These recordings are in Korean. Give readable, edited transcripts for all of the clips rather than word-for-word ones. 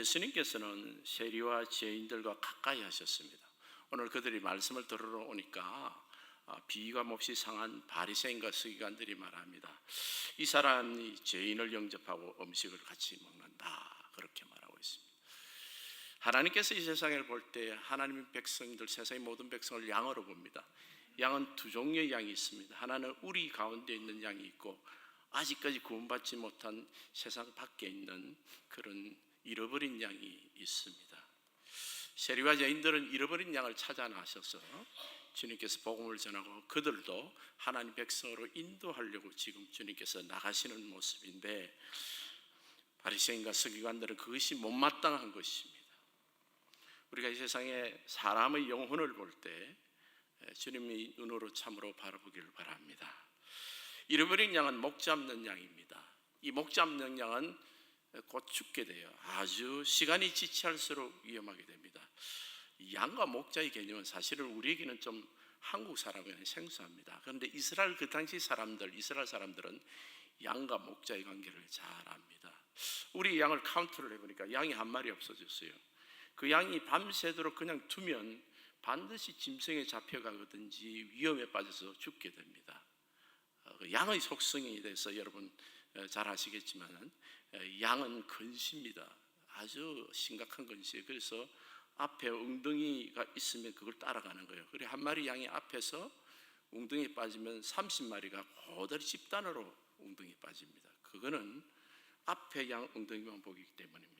예수님께서는 세리와 죄인들과 가까이 하셨습니다. 오늘 그들이 말씀을 들으러 오니까 비감 없이 상한 바리새인과 서기관들이 말합니다. 이 사람이 죄인을 영접하고 음식을 같이 먹는다, 그렇게 말하고 있습니다. 하나님께서 이 세상을 볼 때 하나님의 백성들, 세상의 모든 백성을 양으로 봅니다. 양은 두 종류의 양이 있습니다. 하나는 우리 가운데 있는 양이 있고, 아직까지 구원받지 못한 세상 밖에 있는 그런 잃어버린 양이 있습니다. 세리와 죄인들은 잃어버린 양을 찾아 나셔서 주님께서 복음을 전하고, 그들도 하나님 백성으로 인도하려고 지금 주님께서 나가시는 모습인데, 바리새인과 서기관들은 그것이 못마땅한 것입니다. 우리가 이 세상에 사람의 영혼을 볼 때 주님의 눈으로 참으로 바라보기를 바랍니다. 잃어버린 양은 목 잡는 양입니다. 이 목 잡는 양은 곧 죽게 돼요. 아주 시간이 지체할수록 위험하게 됩니다. 양과 목자의 개념은 사실은 우리에게는 좀 한국 사람에게는 생소합니다. 그런데 이스라엘 그 당시 사람들, 이스라엘 사람들은 양과 목자의 관계를 잘 압니다. 우리 양을 카운트를 해보니까 양이 한 마리 없어졌어요. 그 양이 밤새도록 그냥 두면 반드시 짐승에 잡혀가든지 위험에 빠져서 죽게 됩니다. 양의 속성에 대해서 여러분 잘 아시겠지만 양은 근시입니다. 아주 심각한 근시예요. 그래서 앞에 웅덩이가 있으면 그걸 따라가는 거예요. 그래 한 마리 양이 앞에서 웅덩이에 빠지면 30마리가 고다리 집단으로 웅덩이에 빠집니다. 그거는 앞에 양 웅덩이만 보기 때문입니다.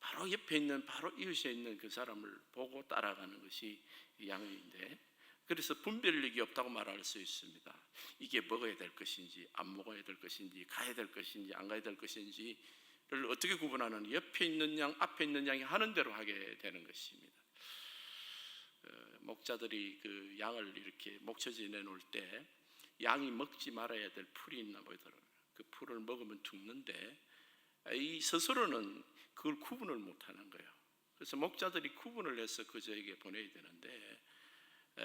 바로 옆에 있는, 바로 이웃에 있는 그 사람을 보고 따라가는 것이 양인데, 그래서 분별력이 없다고 말할 수 있습니다. 이게 먹어야 될 것인지 안 먹어야 될 것인지, 가야 될 것인지 안 가야 될 것인지를 어떻게 구분하는, 옆에 있는 양, 앞에 있는 양이 하는 대로 하게 되는 것입니다. 목자들이 그 양을 이렇게 목초지에 내놓을 때 양이 먹지 말아야 될 풀이 있나 보더라고요. 그 풀을 먹으면 죽는데 이 스스로는 그걸 구분을 못하는 거예요. 그래서 목자들이 구분을 해서 그저에게 보내야 되는데,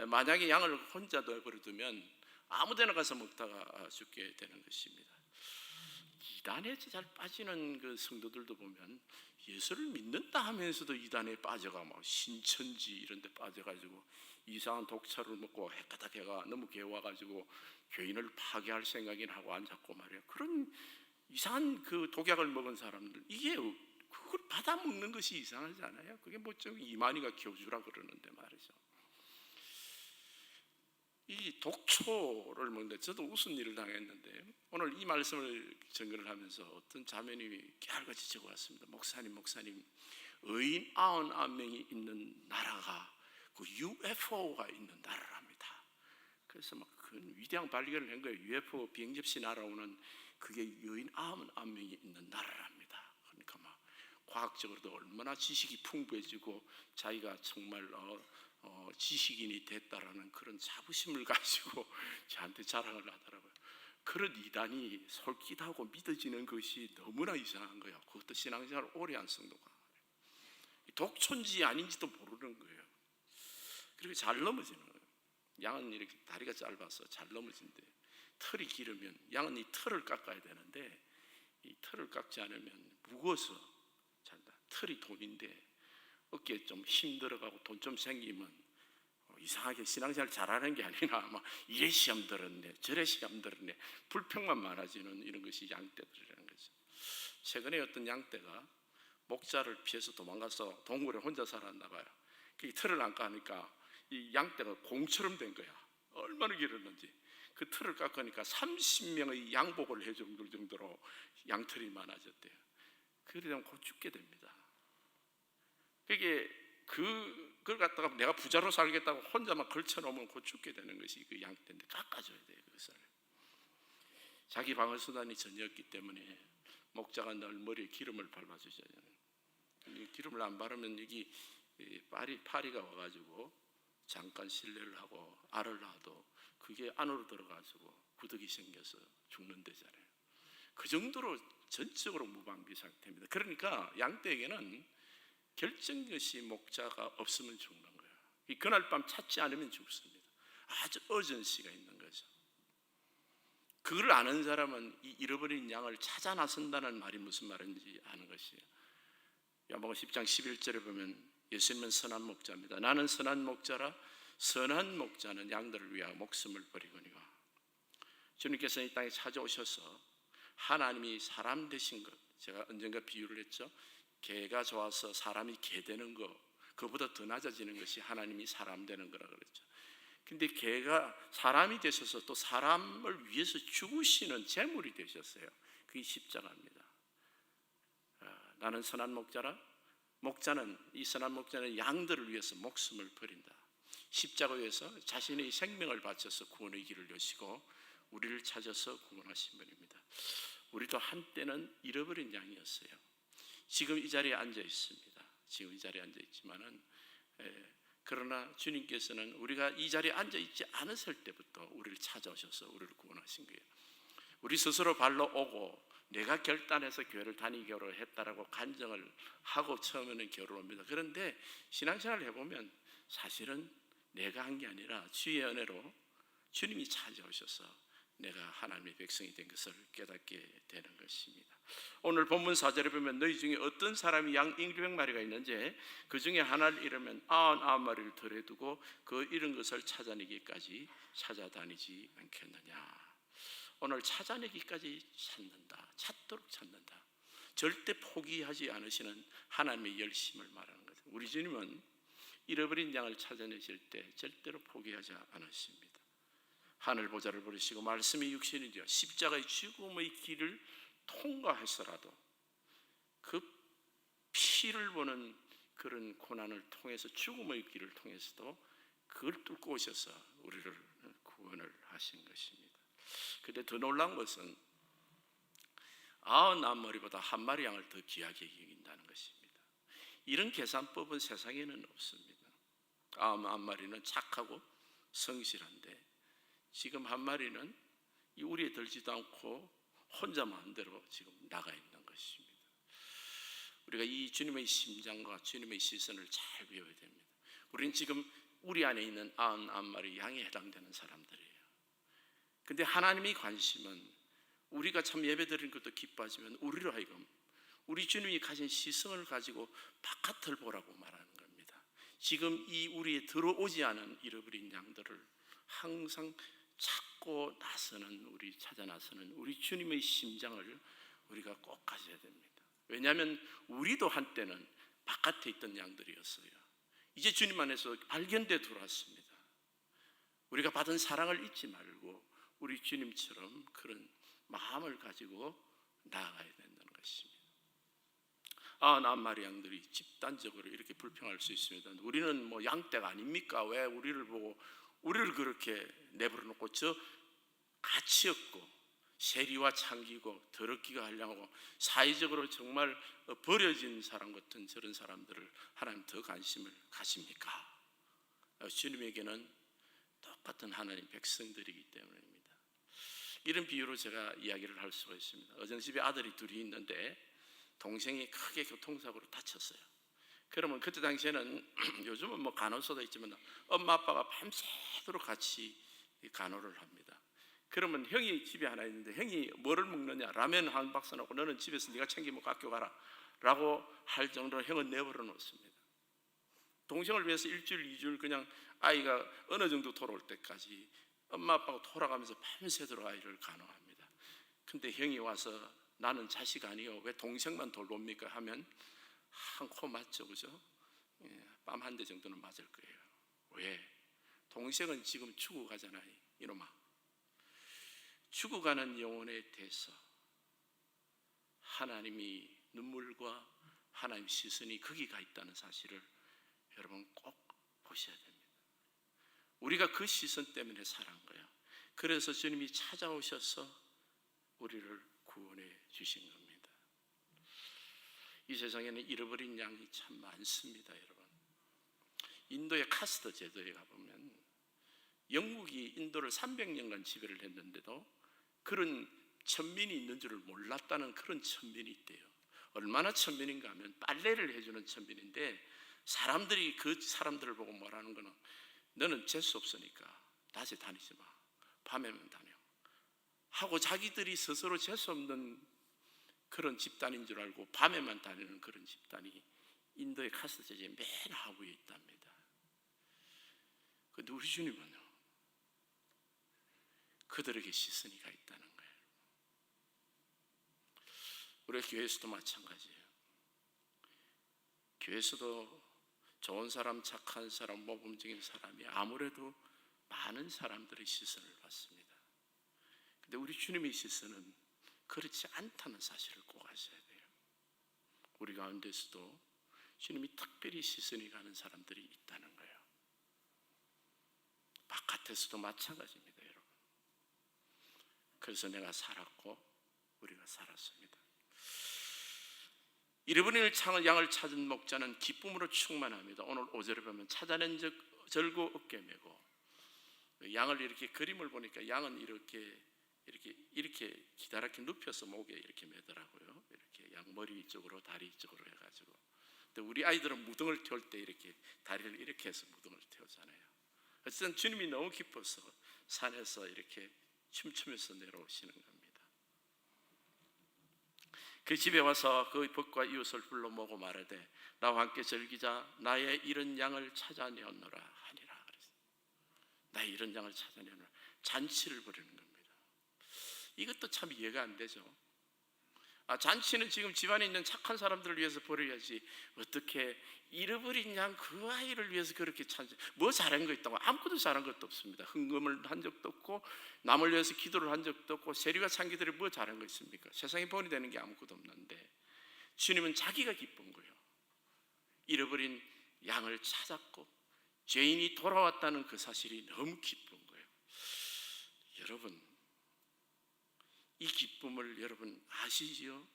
만약에 양을 혼자 내버려두면 아무데나 가서 먹다가 죽게 되는 것입니다. 이단에 잘 빠지는 그 성도들도 보면 예수를 믿는다 하면서도 이단에 빠져가 막 신천지 이런 데 빠져가지고 이상한 독차를 먹고 헷가닥해가 너무 개와가지고 교인을 파괴할 생각이나 하고 앉았고 말이에요. 그런 이상한 그 독약을 먹은 사람들, 이게 그걸 받아 먹는 것이 이상하지 않아요? 그게 뭐 좀 이만희가 교주라 그러는데 말이죠. 이 독초를 먹는데 저도 웃은 일을 당했는데, 오늘 이 말씀을 전거를 하면서 어떤 자매님이 깨알같이 적어왔습니다. 목사님 의인 99명이 있는 나라가 그 UFO가 있는 나라랍니다. 그래서 막 그 위대한 발견을 한 거예요. UFO 비행기 없이 날아오는 그게 의인 99명이 있는 나라랍니다. 그러니까 막 과학적으로도 얼마나 지식이 풍부해지고 자기가 정말 지식인이 됐다라는 그런 자부심을 가지고 저한테 자랑을 하더라고요. 그런 이단이 솔깃하고 믿어지는 것이 너무나 이상한 거예요. 그것도 신앙생활을 오래 한 성도가 독초인지 아닌지도 모르는 거예요. 그리고 잘 넘어지는 거예요. 양은 이렇게 다리가 짧아서 잘 넘어진대. 털이 길으면, 양은 이 털을 깎아야 되는데 이 털을 깎지 않으면 무거워서 잘다. 털이 돈인데 어깨에 좀 힘 들어가고 돈 좀 생기면 이상하게 신앙생활 잘하는 게 아니라 막 이래 시험 들었네 저래 시험 들었네, 불평만 많아지는 이런 것이 양떼들이라는 거죠. 최근에 어떤 양떼가 목자를 피해서 도망가서 동굴에 혼자 살았나 봐요. 그 털을 안 까니까 이 양떼가 공처럼 된 거야. 얼마나 길었는지. 그 털을 깎으니까 30명의 양복을 해줄 정도로 양털이 많아졌대요. 그러면 곧 죽게 됩니다. 그게 그걸 갖다가 내가 부자로 살겠다고 혼자만 걸쳐놓으면 곧 죽게 되는 것이 그 양떼인데, 깎아줘야 돼요. 그것을. 자기 방어수단이 전혀 없기 때문에 목자가 늘 머리에 기름을 밟아주잖아요. 기름을 안 바르면 여기 파리가 와가지고 잠깐 실례를 하고 알을 낳아도 그게 안으로 들어가지고 구덕이 생겨서 죽는 데잖아요. 그 정도로 전적으로 무방비 상태입니다. 그러니까 양떼에게는 결정것이 목자가 없으면 죽는 거예요. 그날 밤 찾지 않으면 죽습니다. 아주 어전시가 있는 거죠. 그걸 아는 사람은 이 잃어버린 양을 찾아 나선다는 말이 무슨 말인지 아는 것이에요. 요한복음 10장 11절에 보면 예수님은 선한 목자입니다. 나는 선한 목자라 선한 목자는 양들을 위하여 목숨을 버리거니와. 주님께서 이 땅에 찾아오셔서 하나님이 사람 되신 것, 제가 언젠가 비유를 했죠. 개가 좋아서 사람이 개 되는 거, 그보다 더 낮아지는 것이 하나님이 사람 되는 거라 그랬죠. 근데 개가 사람이 되셔서 또 사람을 위해서 죽으시는 제물이 되셨어요. 그게 십자가입니다. 나는 선한 목자라, 이 선한 목자는 양들을 위해서 목숨을 버린다. 십자가에서 자신의 생명을 바쳐서 구원의 길을 여시고 우리를 찾아서 구원하신 분입니다. 우리도 한때는 잃어버린 양이었어요. 지금 이 자리에 앉아 있습니다. 지금 이 자리에 앉아 있지만은, 그러나 주님께서는 우리가 이 자리에 앉아 있지 않았을 때부터 우리를 찾아오셔서 우리를 구원하신 거예요. 우리 스스로 발로 오고 내가 결단해서 교회를 다니기로 했다라고 간증을 하고 처음에는 교회를 옵니다. 그런데 신앙생활을 해보면 사실은 내가 한 게 아니라 주의 은혜로 주님이 찾아오셔서 내가 하나님의 백성이 된 것을 깨닫게 되는 것입니다. 오늘 본문 4절에 보면 너희 중에 어떤 사람이 양 700마리가 있는지 그 중에 하나를 잃으면 99마리를 덜에 두고 그 잃은 것을 찾아내기까지 찾아다니지 않겠느냐. 오늘 찾아내기까지 찾는다, 찾도록 찾는다. 절대 포기하지 않으시는 하나님의 열심을 말하는 거죠. 우리 주님은 잃어버린 양을 찾아내실 때 절대로 포기하지 않으십니다. 하늘 보좌를 부르시고 말씀이 육신이 되어 십자가의 죽음의 길을 통과해서라도 그 피를 보는 그런 고난을 통해서 죽음의 길을 통해서도 그걸 뚫고 오셔서 우리를 구원을 하신 것입니다. 근데 더 놀라운 것은 99마리보다 한 마리 양을 더 귀하게 여긴다는 것입니다. 이런 계산법은 세상에는 없습니다. 99마리는 착하고 성실한데 지금 한 마리는 이 우리에 들지도 않고 혼자 마음대로 지금 나가 있는 것입니다. 우리가 이 주님의 심장과 주님의 시선을 잘 배워야 됩니다. 우리는 지금 우리 안에 있는 99마리 양에 해당되는 사람들이에요. 근데 하나님의 관심은 우리가 참 예배드리는 것도 기뻐하지만 우리로 하여금 우리 주님이 가진 시선을 가지고 바깥을 보라고 말하는 겁니다. 지금 이 우리에 들어오지 않은 잃어버린 양들을 항상 찾고 나서는 찾아 나서는 우리 주님의 심장을 우리가 꼭 가져야 됩니다. 왜냐하면 우리도 한때는 바깥에 있던 양들이었어요. 이제 주님 안에서 발견돼 들어왔습니다. 우리가 받은 사랑을 잊지 말고 우리 주님처럼 그런 마음을 가지고 나아가야 된다는 것입니다. 99마리 양들이 집단적으로 이렇게 불평할 수 있습니다. 우리는 뭐 양떼가 아닙니까? 왜 우리를 보고 우리를 그렇게 내버려 놓고 저 가치 없고 세리와 창기고 더럽기가 한량하고 사회적으로 정말 버려진 사람 같은 저런 사람들을 하나님 더 관심을 가십니까? 주님에게는 똑같은 하나님 백성들이기 때문입니다. 이런 비유로 제가 이야기를 할 수가 있습니다. 어정집에 아들이 둘이 있는데 동생이 크게 교통사고로 다쳤어요. 그러면 그때 당시에는 요즘은 뭐 간호소도 있지만 엄마 아빠가 밤새도록 같이 간호를 합니다. 그러면 형이 집에 하나 있는데 형이 뭐를 먹느냐? 라면 한 박스 넣고 너는 집에서 네가 챙겨 먹고 학교 가라 라고 할 정도로 형은 내버려 놓습니다. 동생을 위해서 일주일, 2주일 그냥 아이가 어느 정도 돌아올 때까지 엄마 아빠가 돌아가면서 밤새도록 아이를 간호합니다. 근데 형이 와서 나는 자식 아니요 왜 동생만 돌봅니까? 하면 한 코 맞죠, 그죠? 뺨 한 대 정도는 맞을 거예요. 왜? 동생은 지금 죽어가잖아요, 이놈아. 죽어가는 영혼에 대해서 하나님이 눈물과 하나님 시선이 거기가 있다는 사실을 여러분 꼭 보셔야 됩니다. 우리가 그 시선 때문에 살아간 거예요. 그래서 주님이 찾아오셔서 우리를 구원해 주신 겁니다. 이 세상에는 잃어버린 양이 참 많습니다, 여러분. 인도의 카스트 제도에 가보면 영국이 인도를 300년간 지배를 했는데도 그런 천민이 있는 줄을 몰랐다는 그런 천민이 있대요. 얼마나 천민인가 하면 빨래를 해주는 천민인데 사람들이 그 사람들을 보고 뭐라는 거는 너는 재수 없으니까 낮에 다니지 마, 밤에만 다녀 하고 자기들이 스스로 재수 없는 그런 집단인 줄 알고 밤에만 다니는 그런 집단이 인도의 카스트제의 맨 하부에 있답니다. 근데 우리 주님은요, 그들에게 시선이가 있다는 거예요. 우리 교회에서도 마찬가지예요. 교회에서도 좋은 사람, 착한 사람, 모범적인 사람이 아무래도 많은 사람들의 시선을 받습니다. 근데 우리 주님의 시선은 그렇지 않다는 사실을 꼭 아셔야 돼요. 우리 가운데서도 주님이 특별히 시선이 가는 사람들이 있다는 거예요. 바깥에서도 마찬가지입니다, 여러분. 그래서 내가 살았고 우리가 살았습니다. 잃어버린 양을 찾은 목자는 기쁨으로 충만합니다. 오늘 5절에 보면 찾아낸 절고 어깨 메고, 양을 이렇게 그림을 보니까 양은 이렇게 기다랗게 눕혀서 목에 이렇게 매더라고요. 이렇게 양 머리 이쪽으로 다리 이쪽으로 해가지고. 근데 우리 아이들은 무등을 태울 때 이렇게 다리를 이렇게 해서 무등을 태우잖아요. 어쨌든 주님이 너무 기뻐서 산에서 이렇게 춤추면서 내려오시는 겁니다. 그 집에 와서 그 벗과 이웃을 불러 모으고 말하되 나와 함께 즐기자. 나의 잃은 양을 찾아내었노라 하니라. 나의 잃은 양을 찾아내었노라. 잔치를 벌이는 겁니다. 이것도 참 이해가 안 되죠. 잔치는 지금 집안에 있는 착한 사람들을 위해서 벌여야지, 어떻게 잃어버린 양 그 아이를 위해서 그렇게 찬치? 뭐 잘한 거 있다고? 아무것도 잘한 것도 없습니다. 헌금을 한 적도 없고 남을 위해서 기도를 한 적도 없고 세리와 창기들이 뭐 잘한 거 있습니까? 세상에 본이 되는 게 아무것도 없는데 주님은 자기가 기쁜 거예요. 잃어버린 양을 찾았고 죄인이 돌아왔다는 그 사실이 너무 기쁜 거예요. 여러분, 이 기쁨을 여러분 아시지요?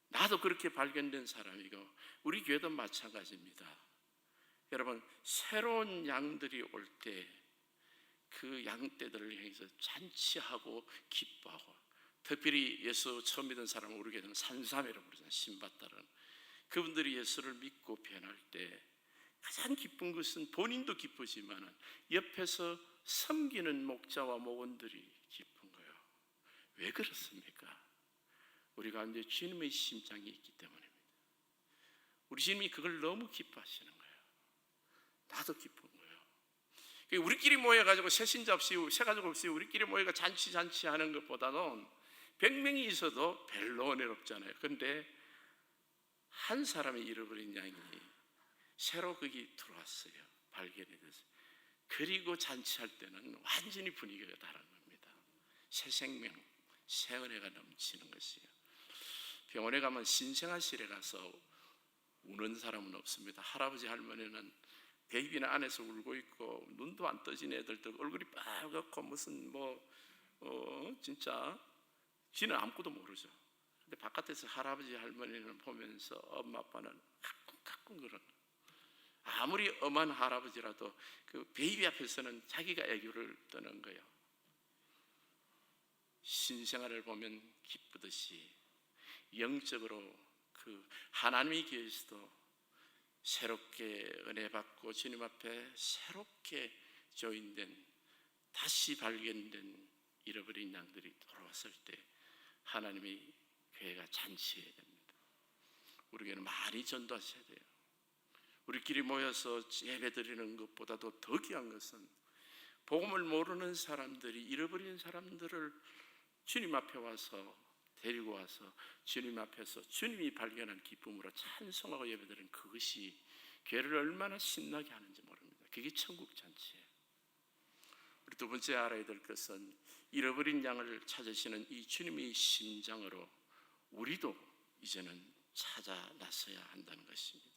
나도 그렇게 발견된 사람이고 우리 교회도 마찬가지입니다. 여러분, 새로운 양들이 올 때 그 양떼들을 향해서 잔치하고 기뻐하고, 특별히 예수 처음 믿은 사람은 우리 교회는 산삼이라고 부르잖아요. 신받들은 그분들이 예수를 믿고 변할 때 가장 기쁜 것은 본인도 기쁘지만 옆에서 섬기는 목자와 목원들이 기쁜 거예요. 왜 그렇습니까? 우리 가운데 주님의 심장이 있기 때문입니다. 우리 주님이 그걸 너무 기뻐하시는 거예요. 나도 기쁜 거예요. 우리끼리 모여가지고 새신자 없이 새가족 없이 우리끼리 모여가 잔치 하는 것보다는 100명이 있어도 별로 은혜롭잖아요. 그런데 한 사람이 잃어버린 양이 새로 거기 들어왔어요. 발견이 됐어요. 그리고 잔치할 때는 완전히 분위기가 다른 겁니다. 새 생명, 새 은혜가 넘치는 것이에요. 병원에 가면 신생아실에 가서 우는 사람은 없습니다. 할아버지 할머니는 베이비는 안에서 울고 있고 눈도 안 떠진 애들도 얼굴이 빨갛고 무슨 진짜 지는 아무것도 모르죠. 근데 바깥에서 할아버지 할머니를 보면서 엄마 아빠는 가끔 그런, 아무리 엄한 할아버지라도 그 베이비 앞에서는 자기가 애교를 떠는 거예요. 신생아를 보면 기쁘듯이 영적으로 그 하나님의 교회에서도 새롭게 은혜 받고 주님 앞에 새롭게 조인된, 다시 발견된 잃어버린 양들이 돌아왔을 때 하나님의 교회가 잔치해야 됩니다. 우리 교회는 많이 전도하셔야 돼요. 우리끼리 모여서 예배드리는 것보다도 더 귀한 것은 복음을 모르는 사람들이, 잃어버린 사람들을 주님 앞에 와서 데리고 와서 주님 앞에서 주님이 발견한 기쁨으로 찬송하고 예배드리는 그것이 교회를 얼마나 신나게 하는지 모릅니다. 그게 천국 잔치예요. 우리 두 번째 알아야 될 것은 잃어버린 양을 찾으시는 이 주님의 심장으로 우리도 이제는 찾아 나서야 한다는 것입니다.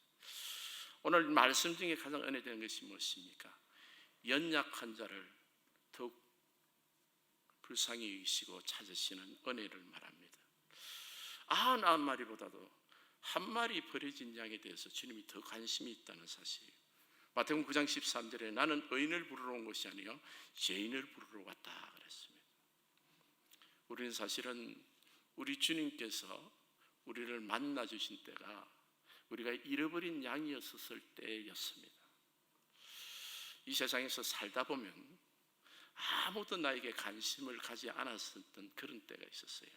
오늘 말씀 중에 가장 은혜되는 것이 무엇입니까? 연약한 자를 더욱 불쌍히 여기시고 찾으시는 은혜를 말합니다. 99마리보다도 한 마리 버려진 양에 대해서 주님이 더 관심이 있다는 사실이에요. 마태복음 9장 13절에 나는 의인을 부르러 온 것이 아니요 죄인을 부르러 왔다 그랬습니다. 우리는 사실은 우리 주님께서 우리를 만나 주신 때가 우리가 잃어버린 양이었을 때였습니다. 이 세상에서 살다 보면 아무도 나에게 관심을 가지 않았었던 그런 때가 있었어요.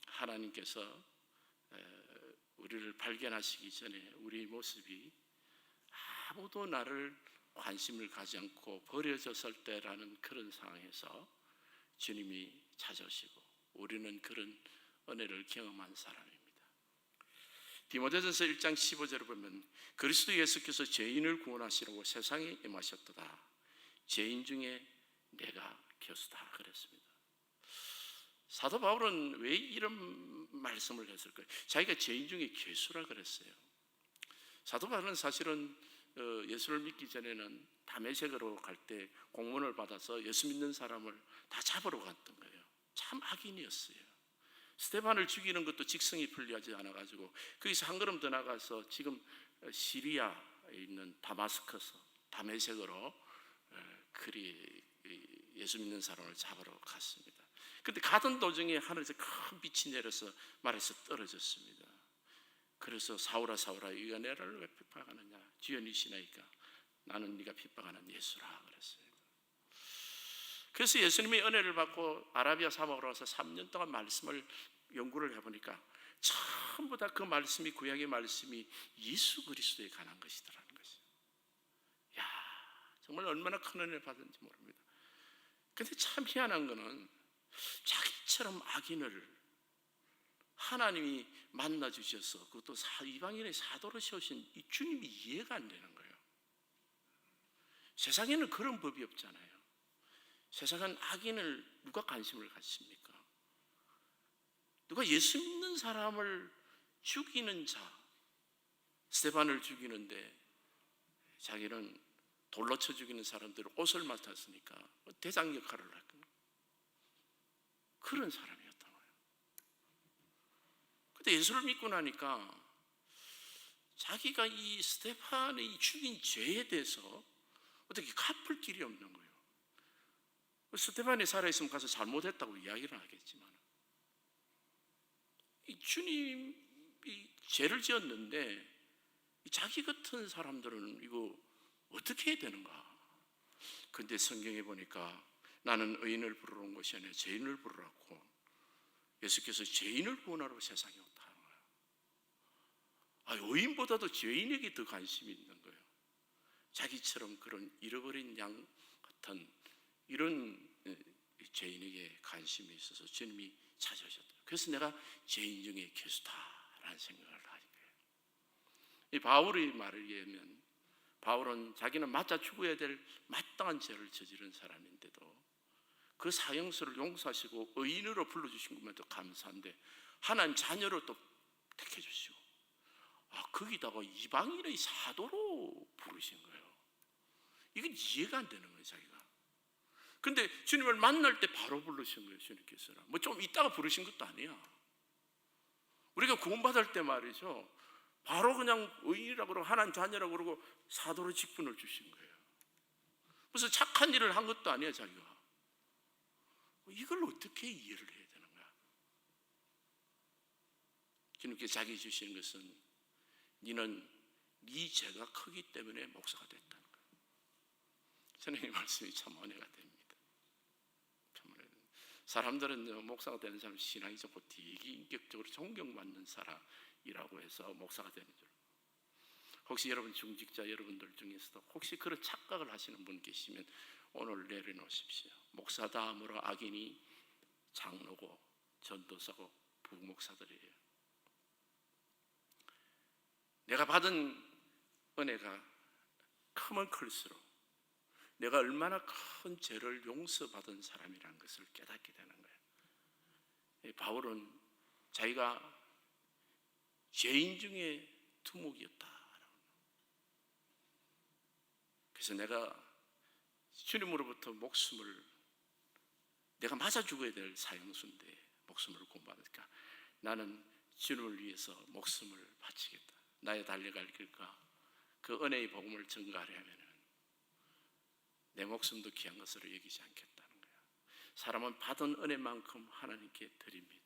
하나님께서 우리를 발견하시기 전에 우리 모습이 아무도 나를 관심을 가지 않고 버려졌을 때라는 그런 상황에서 주님이 찾아오시고 우리는 그런 은혜를 경험한 사람입니다. 디모데전서 1장 15절을 보면 그리스도 예수께서 죄인을 구원하시려고 세상에 임하셨도다. 죄인 중에 내가 교수다 그랬습니다. 사도 바울은 왜 이런 말씀을 했을까요? 자기가 죄인 중에 교수라 그랬어요. 사도 바울은 사실은 예수를 믿기 전에는 다메섹으로 갈 때 공문을 받아서 예수 믿는 사람을 다 잡으러 갔던 거예요. 참 악인이었어요. 스데반을 죽이는 것도 직성이 풀리하지 않아가지고 거기서 한 걸음 더 나가서 지금 시리아에 있는 다마스커스 다메섹으로 그리 예수 믿는 사람을 잡으러 갔습니다. 근데 가던 도중에 하늘에서 큰 빛이 내려서 말에서 떨어졌습니다. 그래서 사울아 사울아 네가 나를 왜 핍박하느냐? 주여 니시나이까 나는 네가 핍박하는 예수라 그랬어요. 그래서 예수님이 은혜를 받고 아라비아 사막으로 와서 3년 동안 말씀을 연구를 해보니까 전부 다 그 말씀이 구약의 말씀이 예수 그리스도에 관한 것이더라는 것이에요. 야, 정말 얼마나 큰 은혜를 받은지 모릅니다. 근데 참 희한한 거는 자기처럼 악인을 하나님이 만나 주셔서 그것도 이방인의 사도로 세우신 이 주님이 이해가 안 되는 거예요. 세상에는 그런 법이 없잖아요. 세상은 악인을 누가 관심을 갖습니까? 누가 예수 믿는 사람을 죽이는 자, 스데반을 죽이는데 자기는 돌로 쳐 죽이는 사람들을 옷을 맡았으니까 대장 역할을 할 거예요. 그런 사람이었던 거예요. 근데 예수를 믿고 나니까 자기가 이 스데반이 죽인 죄에 대해서 어떻게 갚을 길이 없는 거예요. 스데반이 살아있으면 가서 잘못했다고 이야기를 하겠지만 이 주님이 죄를 지었는데 자기 같은 사람들은 이거 어떻게 해야 되는가? 근데 성경에 보니까 나는 의인을 부르러 온 것이 아니라 죄인을 부르라고 예수께서 죄인을 구원하러 세상에 왔다는 거예요. 의인보다도 죄인에게 더 관심이 있는 거예요. 자기처럼 그런 잃어버린 양 같은 이런 죄인에게 관심이 있어서 주님이 찾아오셨다. 그래서 내가 죄인 중에 교수다라는 생각을 하게 돼요. 이 바울의 말에 의하면 바울은 자기는 맞아 죽어야 될 마땅한 죄를 저지른 사람인데도 그 사형수를 용서하시고 의인으로 불러주신 것만도 감사한데 하나님 자녀로 또 택해주시고 거기다가 이방인의 사도로 부르신 거예요. 이건 이해가 안 되는 거예요, 자기가. 근데 주님을 만날 때 바로 부르신 거예요, 주님께서는. 뭐 좀 있다가 부르신 것도 아니야. 우리가 구원받을 때 말이죠, 바로 그냥 의인이라고 그러고 하나님 자녀라고 그러고 사도로 직분을 주신 거예요. 무슨 착한 일을 한 것도 아니야, 자기가. 이걸 어떻게 이해를 해야 되는 거야? 주님께서 자기 주시는 것은 너는 네 죄가 크기 때문에 목사가 됐다는 거예요. 저는 이 말씀이 참 은혜가 됩니다. 참 은혜가 됩니다. 사람들은 목사가 되는 사람 신앙이 좋고 되게 인격적으로 존경받는 사람이라고 해서 목사가 되는 줄. 혹시 여러분 중직자 여러분들 중에서도 혹시 그런 착각을 하시는 분 계시면 오늘 내려놓으십시오. 목사다음으로 악인이 장로고 전도사고 부목사들이에요. 내가 받은 은혜가 크면 클수록 내가 얼마나 큰 죄를 용서받은 사람이라는 것을 깨닫게 되는 거예요. 바울은 자기가 죄인 중에 두목이었다. 그래서 내가 주님으로부터 목숨을 내가 맞아 죽어야 될 사형수인데 목숨을 구원받으니까 나는 주님을 위해서 목숨을 바치겠다. 나의 달려갈 길과 그 은혜의 복음을 전가하려면 내 목숨도 귀한 것으로 여기지 않겠다는 거야. 사람은 받은 은혜만큼 하나님께 드립니다.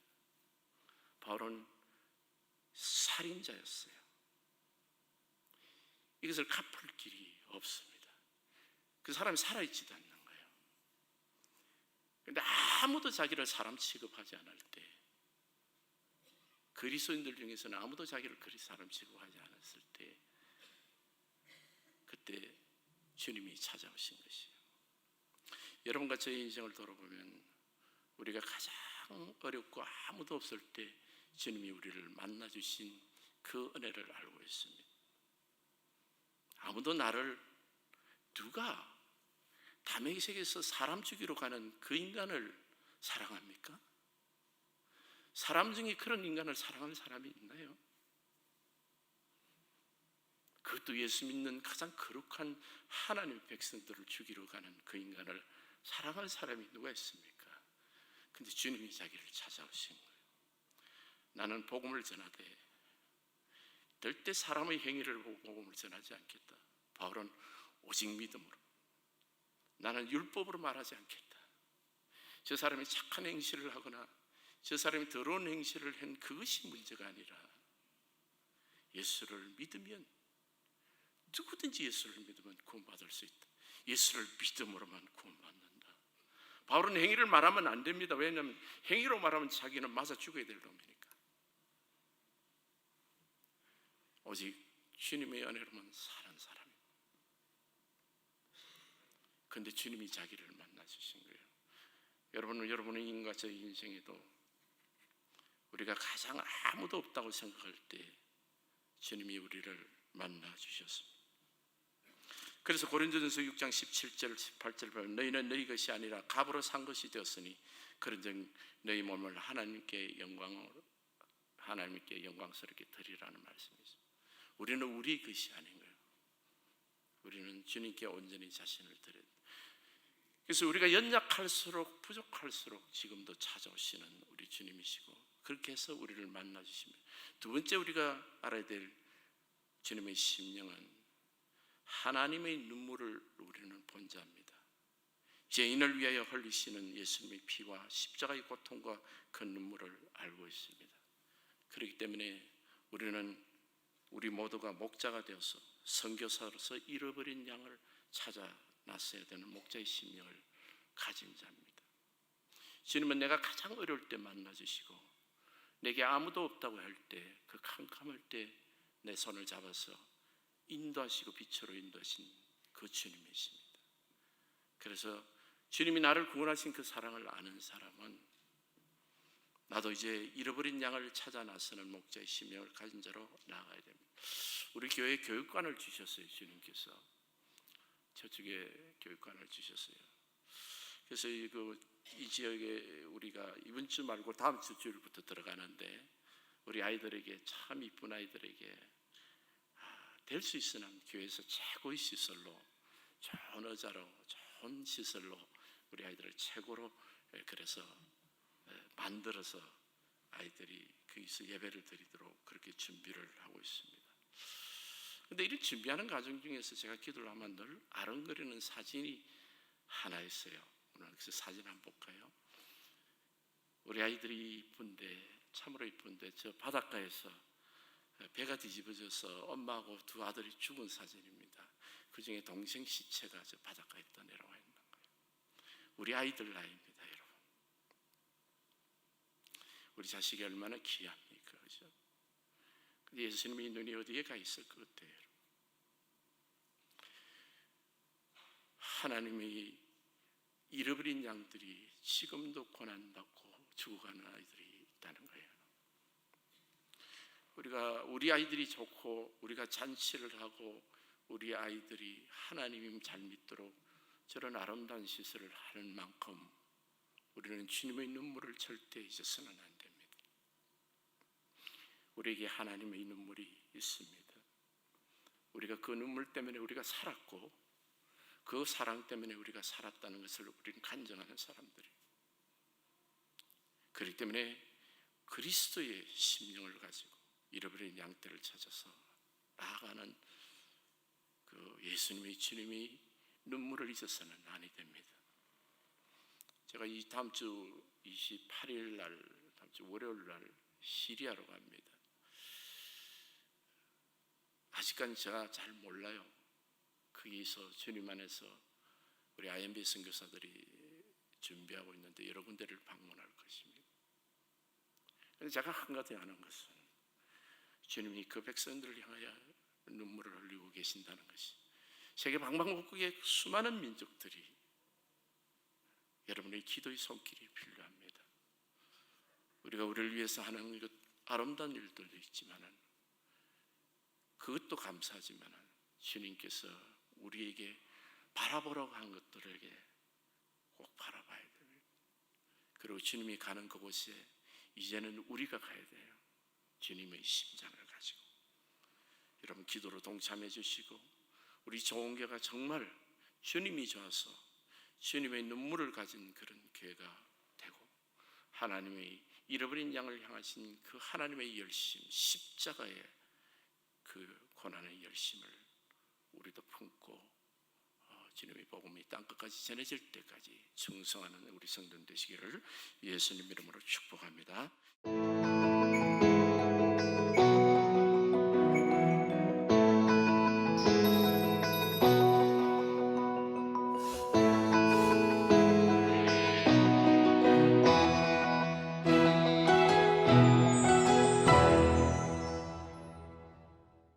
바울은 살인자였어요. 이것을 갚을 길이 없습니다. 그 사람이 살아있지도 않는 거예요. 그런데 아무도 자기를 사람 취급하지 않을 때 그리스도인들 중에서는 아무도 자기를 그리 사람 취급하지 않았을 때, 그때 주님이 찾아오신 것이에요. 여러분과 저의 인생을 돌아보면 우리가 가장 어렵고 아무도 없을 때 주님이 우리를 만나주신 그 은혜를 알고 있습니다. 아무도 나를, 누가 다메섹에서 사람 죽이러 가는 그 인간을 사랑합니까? 사람 중에 그런 인간을 사랑할 사람이 있나요? 그것도 예수 믿는 가장 거룩한 하나님의 백성들을 죽이러 가는 그 인간을 사랑할 사람이 누가 있습니까? 근데 주님이 자기를 찾아오신 거예요. 나는 복음을 전하되 절대 사람의 행위를 보고 복음을 전하지 않겠다. 바울은 오직 믿음으로, 나는 율법으로 말하지 않겠다. 저 사람이 착한 행실을 하거나 저 사람이 더러운 행실을 한 그것이 문제가 아니라 예수를 믿으면, 누구든지 예수를 믿으면 구원받을 수 있다. 예수를 믿음으로만 구원받는다. 바울은 행위를 말하면 안 됩니다. 왜냐하면 행위로 말하면 자기는 맞아 죽어야 될 놈이니까. 오직 주님의 은혜로만 사는 사람입니다. 그런데 주님이 자기를 만나주신 거예요. 여러분의 인과 저의 인생에도 우리가 가장 아무도 없다고 생각할 때 주님이 우리를 만나주셨습니다. 그래서 고린도전서 6장 17절 18절 보면 너희는 너희 것이 아니라 값으로 산 것이 되었으니 그런즉 너희 몸을 하나님께 영광스럽게 드리라는 말씀이죠. 우리는 우리 것이 아닌 거예요. 우리는 주님께 온전히 자신을 드려야 돼요. 그래서 우리가 연약할수록 부족할수록 지금도 찾아오시는 우리 주님이시고, 그렇게 해서 우리를 만나주십니다. 두 번째 우리가 알아야 될 주님의 심령은 하나님의 눈물을 우리는 본 자입니다. 죄인을 위하여 흘리시는 예수님의 피와 십자가의 고통과 그 눈물을 알고 있습니다. 그렇기 때문에 우리 모두가 목자가 되어서 선교사로서 잃어버린 양을 찾아 나서야 되는 목자의 심령을 가진 자입니다. 주님은 내가 가장 어려울 때 만나주시고, 내게 아무도 없다고 할 때, 그 캄캄할 때 내 손을 잡아서 인도하시고 빛으로 인도하신 그 주님이십니다. 그래서 주님이 나를 구원하신 그 사랑을 아는 사람은 나도 이제 잃어버린 양을 찾아 나서는 목자의 심령을 가진 자로 나아가야 됩니다. 우리 교회에 교육관을 주셨어요. 주님께서 저쪽에 교육관을 주셨어요. 그래서 이 지역에 우리가 이번 주 말고 다음 주 주일부터 들어가는데, 우리 아이들에게, 참 이쁜 아이들에게 될 수 있으면 교회에서 최고의 시설로, 좋은 의자로, 좋은 시설로 우리 아이들을 최고로 그래서 만들어서 아이들이 거기서 예배를 드리도록 그렇게 준비를 하고 있습니다. 그런데 이를 준비하는 과정 중에서 제가 기도를 하면 늘 아른거리는 사진이 하나 있어요. 오늘 그래서 사진 한번 볼까요? 우리 아이들이 이쁜데, 참으로 이쁜데, 저 바닷가에서 배가 뒤집어져서 엄마하고 두 아들이 죽은 사진입니다. 그 중에 동생 시체가 저 바닷가에 떠내려와 있는 거예요. 우리 아이들 나이입니다, 여러분. 우리 자식이 얼마나 귀합니까, 그죠? 근데 예수님의 눈이 어디에 가 있을 것 같아요, 여러분? 하나님이 잃어버린 양들이 지금도 고난받고 죽어가는 아이들이 있다는 거예요. 우리 아이들이 좋고 우리가 잔치를 하고 우리 아이들이 하나님 잘 믿도록 저런 아름다운 시설을 하는 만큼 우리는 주님의 눈물을 절대 잊어서는 안 됩니다. 우리에게 하나님의 눈물이 있습니다. 우리가 그 눈물 때문에 우리가 살았고, 그 사랑 때문에 우리가 살았다는 것을 우리는 간증하는 사람들이에요. 그렇기 때문에 그리스도의 심령을 가지고 잃어버린 양떼를 찾아서 나아가는 그 예수님의 주님이 눈물을 잊어서는 아니 됩니다. 제가 이 다음 주 28일 날, 다음 주 월요일 날 시리아로 갑니다. 아직까지 제가 잘 몰라요. 거기서 주님 안에서 우리 IMB 선교사들이 준비하고 있는데 여러 군데를 방문할 것입니다. 제가 한가지 하는 것은 주님이 그 백성들을 향하여 눈물을 흘리고 계신다는 것이, 세계 방방곡곡의 수많은 민족들이 여러분의 기도의 손길이 필요합니다. 우리가 우리를 위해서 하는 것 아름다운 일들도 있지만은, 그것도 감사하지만은 주님께서 우리에게 바라보라고 한 것들에게 꼭 바라봐야 됩니다. 그리고 주님이 가는 그곳에 이제는 우리가 가야 돼요. 주님의 심장을 가지고. 여러분 기도로 동참해 주시고, 우리 좋은교회가 정말 주님이 좋아서 주님의 눈물을 가진 그런 교회가 되고, 하나님의 잃어버린 양을 향하신 그 하나님의 열심, 십자가의 그 고난의 열심을 우리도 품고 주님의 복음이 땅끝까지 전해질 때까지 충성하는 우리 성도들 되시기를 예수님 이름으로 축복합니다.